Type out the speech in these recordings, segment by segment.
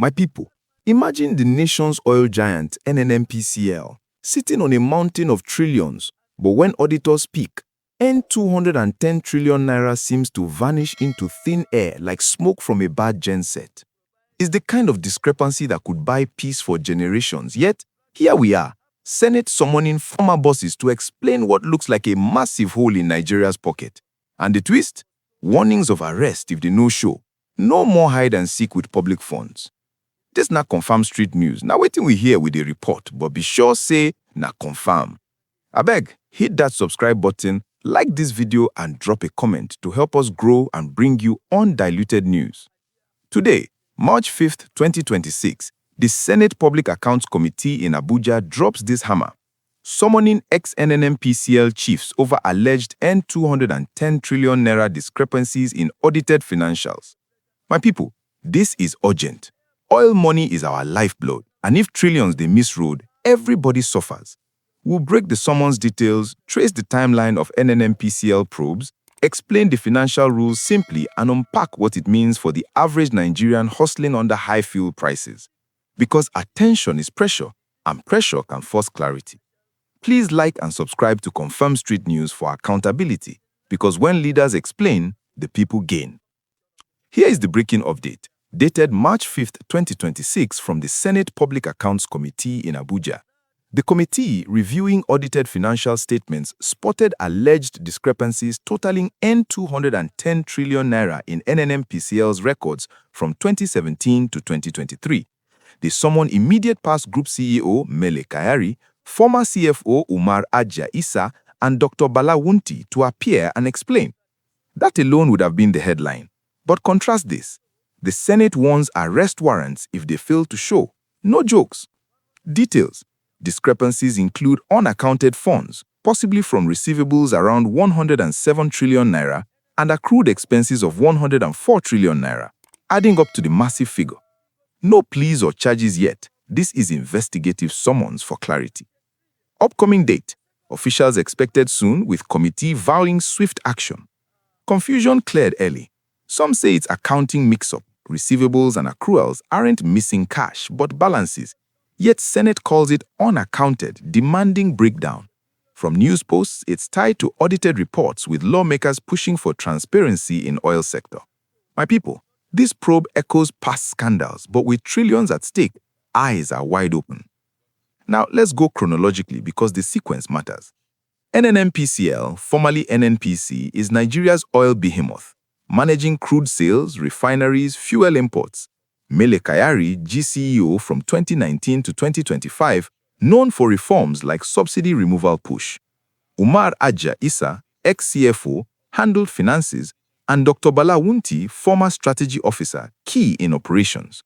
My people, imagine the nation's oil giant NNPCL sitting on a mountain of trillions, but when auditors speak, N210 trillion naira seems to vanish into thin air like smoke from a bad genset. It's the kind of discrepancy that could buy peace for generations, yet here we are, Senate summoning former bosses to explain what looks like a massive hole in Nigeria's pocket. And the twist? Warnings of arrest if they no show. No more hide and seek with public funds. This na confirm street news. Now waiting we hear with the report, but be sure say na confirm. Abeg, hit that subscribe button, like this video and drop a comment to help us grow and bring you undiluted news. Today, March 5th, 2026, the Senate Public Accounts Committee in Abuja drops this hammer, summoning ex-NNPCL chiefs over alleged N210 trillion naira discrepancies in audited financials. My people, this is urgent. Oil money is our lifeblood, and if trillions they misroad, everybody suffers. We'll break the summons details, trace the timeline of NNPCL probes, explain the financial rules simply, and unpack what it means for the average Nigerian hustling under high fuel prices. Because attention is pressure, and pressure can force clarity. Please like and subscribe to Confirm Street News for accountability, because when leaders explain, the people gain. Here is the breaking update, dated March 5th, 2026 from the Senate Public Accounts Committee in Abuja. The committee reviewing audited financial statements spotted alleged discrepancies totaling N210 trillion naira in NNPCL's records from 2017 to 2023. They summoned immediate past Group CEO Mele Kyari, former CFO Umar Ajia Isa, and Dr. Bala Wunti to appear and explain. That alone would have been the headline. But contrast this. The Senate warns arrest warrants if they fail to show. No jokes. Details. Discrepancies include unaccounted funds, possibly from receivables around 107 trillion naira and accrued expenses of 104 trillion naira, adding up to the massive figure. No pleas or charges yet. This is investigative summons for clarity. Upcoming date. Officials expected soon with committee vowing swift action. Confusion cleared early. Some say it's accounting mix-up. Receivables and accruals aren't missing cash, but balances. Yet Senate calls it unaccounted, demanding breakdown. From news posts, it's tied to audited reports with lawmakers pushing for transparency in oil sector. My people, this probe echoes past scandals, but with trillions at stake, eyes are wide open. Now, let's go chronologically because the sequence matters. NNPCL, formerly NNPC, is Nigeria's oil behemoth, managing crude sales, refineries, fuel imports. Mele Kyari, GCEO from 2019 to 2025, known for reforms like subsidy removal push. Umar Ajia Isa, ex-CFO, handled finances, and Dr. Bala Wunti, former strategy officer, key in operations.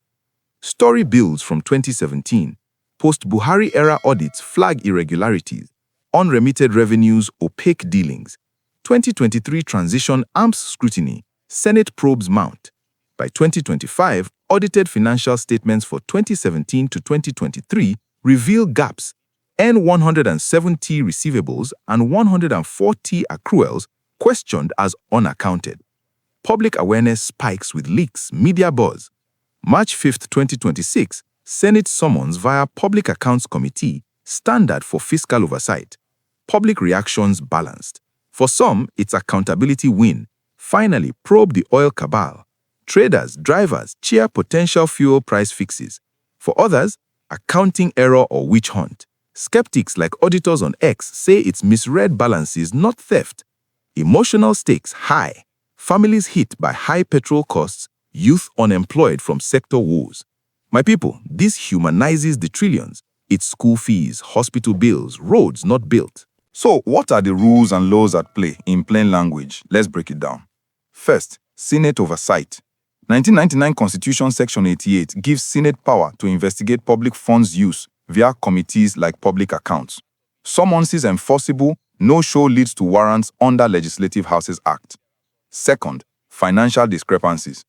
Story builds from 2017. Post-Buhari-era audits flag irregularities, unremitted revenues, opaque dealings. 2023 transition amps scrutiny, Senate probes mount. By 2025, audited financial statements for 2017 to 2023 reveal gaps, N170 receivables and 140 accruals questioned as unaccounted. Public awareness spikes with leaks, media buzz. March 5th, 2026, Senate summons via Public Accounts Committee, standard for fiscal oversight. Public reactions balanced. For some, it's accountability win. Finally, probe the oil cabal. Traders, drivers cheer potential fuel price fixes. For others, accounting error or witch hunt. Skeptics like auditors on X say it's misread balances, not theft. Emotional stakes high. Families hit by high petrol costs, youth unemployed from sector woes. My people, this humanizes the trillions. It's school fees, hospital bills, roads not built. So, what are the rules and laws at play in plain language? Let's break it down. First, Senate oversight. 1999 Constitution Section 88 gives Senate power to investigate public funds use via committees like public accounts. Summonses enforceable, no-show leads to warrants under Legislative Houses Act. Second, financial discrepancies.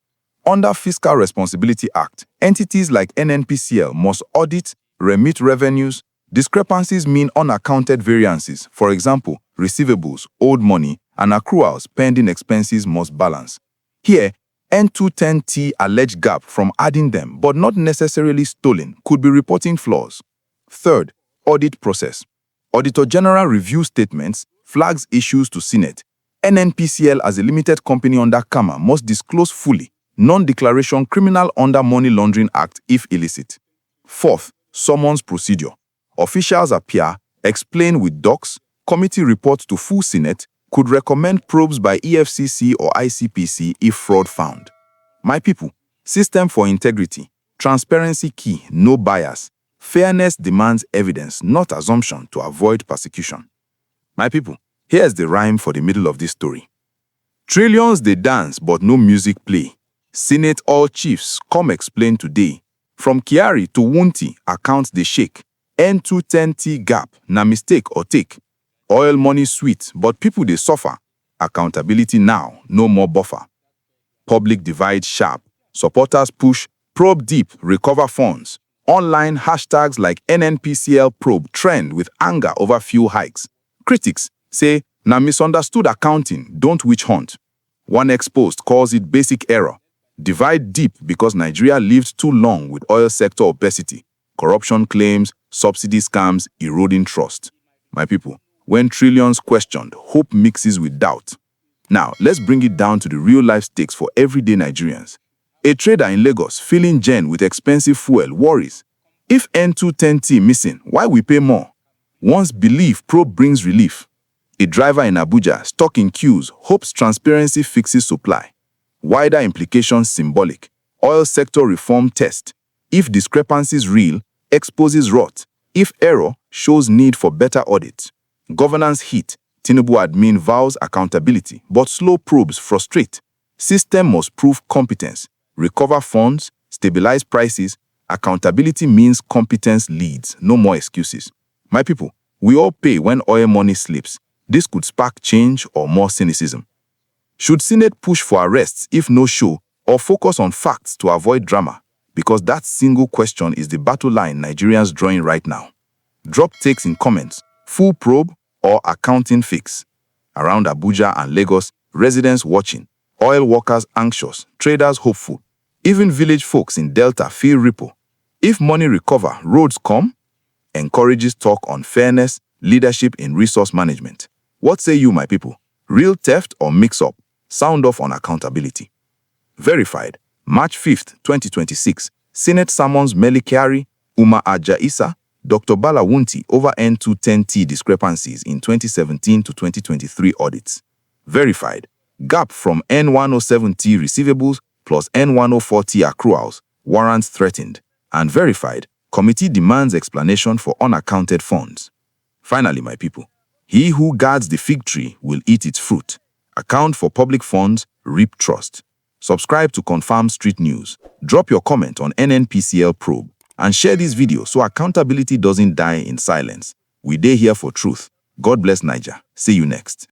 Under Fiscal Responsibility Act, entities like NNPCL must audit, remit revenues. Discrepancies mean unaccounted variances. For example, receivables, owed money, and accruals pending expenses must balance. Here, N210T alleged gap from adding them but not necessarily stolen could be reporting flaws. Third, audit process. Auditor General reviews statements, flags issues to Senate. NNPCL as a limited company under CAMA must disclose fully non-declaration criminal under Money Laundering Act if illicit. Fourth, summons procedure. Officials appear, explain with docs, committee report to full Senate, could recommend probes by EFCC or ICPC if fraud found. My people, system for integrity, transparency key, no bias. Fairness demands evidence, not assumption, to avoid persecution. My people, here's the rhyme for the middle of this story. Trillions they dance, but no music play. Senate all chiefs come explain today. From Kyari to Wunti, accounts they shake. N210T gap, na mistake or take. Oil money sweet, but people they suffer. Accountability now, no more buffer. Public divide sharp. Supporters push, probe deep, recover funds. Online hashtags like NNPCL probe trend with anger over fuel hikes. Critics say, na misunderstood accounting, don't witch hunt. One exposed calls it basic error. Divide deep because Nigeria lived too long with oil sector obesity, corruption claims, subsidy scams, eroding trust. My people, when trillions questioned, hope mixes with doubt. Now, let's bring it down to the real-life stakes for everyday Nigerians. A trader in Lagos filling gen with expensive fuel worries. If N210T missing, why we pay more? Once belief probe brings relief. A driver in Abuja stuck in queues hopes transparency fixes supply. Wider implications symbolic. Oil sector reform test. If discrepancies real, exposes rot. If error, shows need for better audit. Governance heat. Tinubu admin vows accountability, but slow probes frustrate. System must prove competence. Recover funds, stabilize prices. Accountability means competence leads, no more excuses. My people, we all pay when oil money slips. This could spark change or more cynicism. Should Senate push for arrests if no show, or focus on facts to avoid drama? Because that single question is the battle line Nigerians drawing right now. Drop takes in comments, full probe or accounting fix. Around Abuja and Lagos, residents watching, oil workers anxious, traders hopeful. Even village folks in Delta feel ripple. If money recover, roads come, encourages talk on fairness, leadership in resource management. What say you, my people? Real theft or mix-up? Sound off on accountability. Verified. March 5th, 2026. Senate summons Mele Kyari, Umar Ajia Isa, Dr. Bala Wunti over N210T discrepancies in 2017 to 2023 audits. Verified. Gap from N107T receivables plus N104T accruals, warrants threatened. And verified. Committee demands explanation for unaccounted funds. Finally, my people, he who guards the fig tree will eat its fruit. Account for public funds, reap trust. Subscribe to Confirm Street News. Drop your comment on NNPCL probe and share this video so accountability doesn't die in silence. We dey here for truth. God bless Niger. See you next.